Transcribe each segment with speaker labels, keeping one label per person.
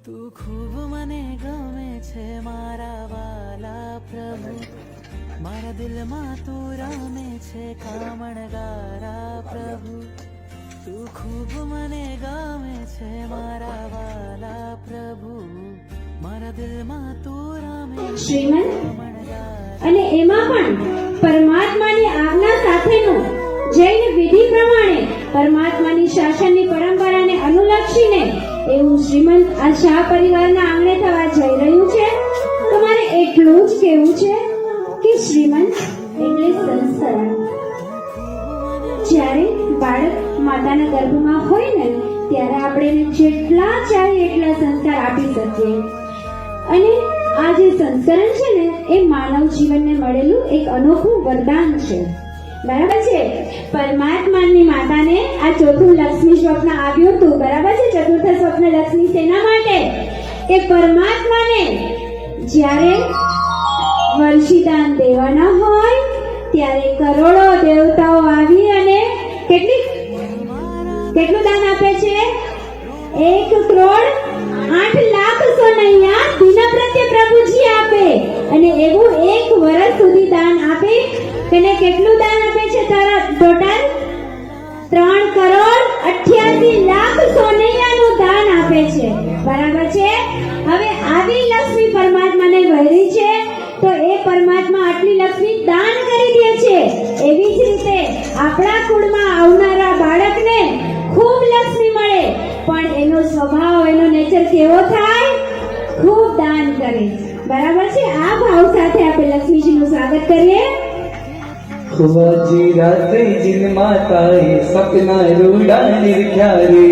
Speaker 1: તું ખૂબ મને ગમે છે મારા વાલા પ્રભુ, મારા દિલમાં તું રમે છે કામણગારા પ્રભુ. તું ખૂબ મને ગમે છે મારા વાલા પ્રભુ, મારા દિલમાં તું રમે છે કામણગારા.
Speaker 2: અને એમાં પણ પરમાત્માની આજ્ઞા સાથેનું જૈન વિધિ પ્રમાણે પરમાત્માની શાસનની પરંપરાને અનુલક્ષીને એવું શ્રીમંત આ શાહ પરિવારના આંગણે થવા જઈ રહ્યું છે. તો મારે એટલું જ કહેવું છે કે શ્રીમંત એટલે સંસ્કાર. જ્યારે બાળક માતાના ગર્ભમાં હોય ને ત્યારે આપણે એને જેટલા ચાહીએ એટલા સંસ્કાર આપી શકીએ. અને આ જે સંસ્કરણ છે ને એ માનવ જીવનને મળેલું એક અનોખું વરદાન છે. બરાબર છે. પરમાત્માની માતાને આ ચોથું લક્ષ્મી સ્વપ્ન આવ્યું હતું. બરાબર છે. ચતુર્થ સ્વપ્ન લક્ષ્મી શેના માટે? કે પરમાત્માને જ્યારે વર્ષિદાન દેવાના હોય ત્યારે કરોડો દેવતાઓ આવી અને કેટલું દાન આપે છે? 1,08,00,000 સોનૈયા દિન પ્રત્યે પ્રભુજી આપે. અને એવું 1 વર્ષ સુધી દાન આપે. તેને કેટલું દાન આપે છે? તારા ટોટલ 3,88,00,000 સોનૈયાનું દાન આપે છે. બરાબર છે. હવે આવી લક્ષ્મી પરમાત્માને વહેરી છે તો એ પરમાત્મા આટલી લક્ષ્મી દાન કરી દે છે. એવી જ રીતે આપણા કુળમાં આવનારા બાળકને ખૂબ લક્ષ્મી મળે, પણ એનો સ્વભાવ, એનો નેચર કેવો થાય? ખૂબ દાન કરે. બરાબર છે. આ ભાવ સાથે આપણે લક્ષ્મીજીનું સ્વાગત કરીએ.
Speaker 3: खुवाजी रात्रि जिन माताए सपना रूड़ा निर्ख्यारे.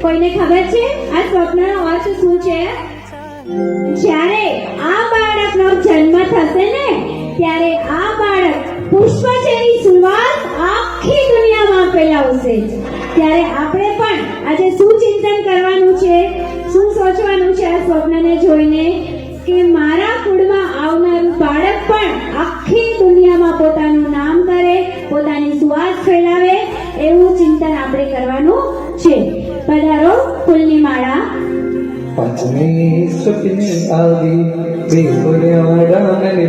Speaker 2: કોઈને ખબર છે આ સ્વપ્નનો અર્થ શું છે? જ્યારે આ બાળકનો જન્મ થશે ને ત્યારે આ બાળક પુષ્પ જેવી સુવાસ આખી દુનિયામાં ફેલાવશે. ત્યારે આપણે પણ આજે શું ચિંતન કરવાનું છે, શું સોચવાનું છે આ સ્વપ્નને જોઈને? કે મારા કુળમાં આવનારું બાળક પણ આખી દુનિયામાં પોતાનું નામ કરે, પોતાની સુવાસ ફેલાવે, એવું ચિંતન આપણે કરવાનું છે. પધારો ફૂલની માળા.
Speaker 3: पंचमे स्वप्ने आवी बेपुराड़ा मैंने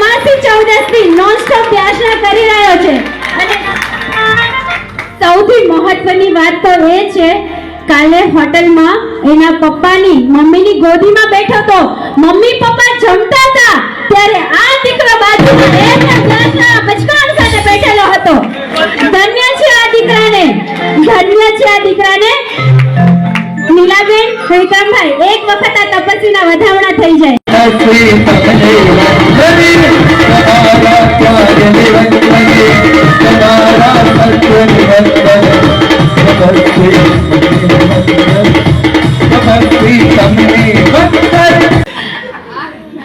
Speaker 2: માસી ચૌદસથી નોનસ્ટોપ વ્યાસના કરી રહ્યો છે. અને સૌથી મહત્વની વાત તો એ છે, કાલે હોટલમાં એના પપ્પાની મમ્મીની ગોદીમાં બેઠો તો મમ્મી પપ્પા જમતા હતા ત્યારે આ દીકરો બાજુમાં એકલા વ્યાસના બચકાણ સાથે બેઠેલો હતો. ધન્ય છે આ દીકરાને, ધન્ય છે આ દીકરાને. નીલાબેન, હરિકામભાઈ, એક વખત આ તપસ્વીના વધામણા થઈ જાય.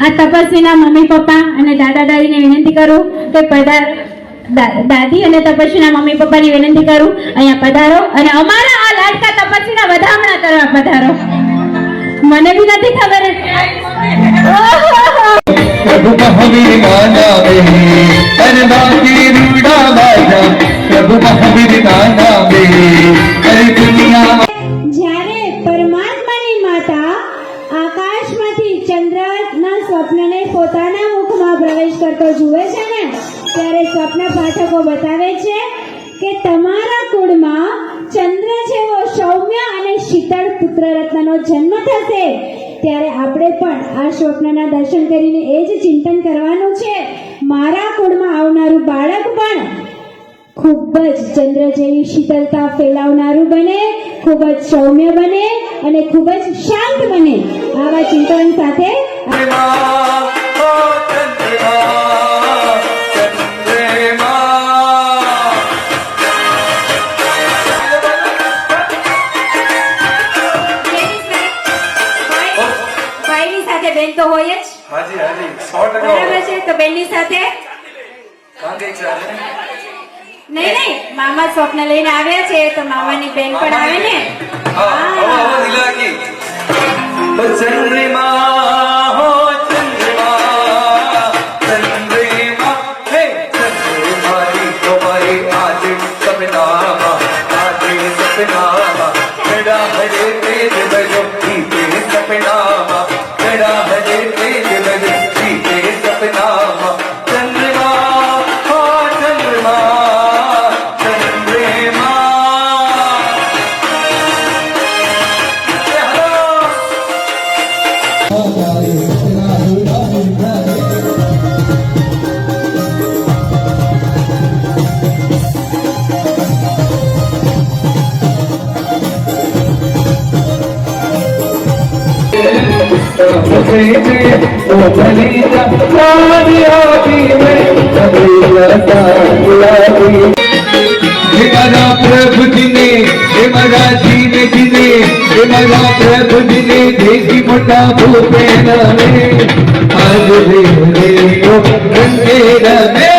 Speaker 2: આ તપસ્વીના મમ્મી પપ્પા અને દાદા દાદીને વિનંતી કરું કે દાદી અને તપસ્વીના મમ્મી પપ્પાની વિનંતી કરું અહીંયા પધારો અને અમારા આ લાડકા તપસ્વીના વધામણા કરવા પધારો. મને બી નથી ખબર.
Speaker 3: प्रभु महावीर गाना में अरे बाकी रूड़ा बाजा प्रभु महावीर गाना में अरे दुनिया.
Speaker 2: જ્યારે પરમાત્માની માતા આકાશમાંથી ચંદ્રના સ્વપ્નને પોતાના મુખમાં પ્રવેશ કરતો જુએ છે ને ત્યારે સ્વપ્ન પાઠકો બતાવે છે કે તમારા કુળમાં ચંદ્ર જેવો સૌમ્ય અને શીતળ પુત્ર રત્નનો જન્મ થશે. ત્યારે આપણે પણ આ સ્વપ્નના દર્શન કરીને એ જ ચિંતન કરવાનું છે. મારા કુળમાં આવનારું બાળક પણ ખૂબ જ ચંદ્ર જેવી શીતળતા ફેલાવનારું બને, ખૂબ જ સૌમ્ય બને અને ખૂબ જ શાંત બને. આવા ચિંતન સાથે બેન તો હોય જ.
Speaker 3: હાજી હાજી 100%
Speaker 2: બરાબર છે. તો બેનની સાથે નહીં, મામા સ્વપ્ન લઈને આવ્યા છે તો મામાની બેન પણ આવે ને.
Speaker 3: ચંદ્રમા હો ચંદ્રમા देने ओ भलीजा रानी आदि में कभी लता गुलाबी हे मारा प्रभु जी ने हे मारा जीने जीने हे मारा प्रभु जी ने देखी मोटा भूपेन में आज भी रे ओ रंगेरा में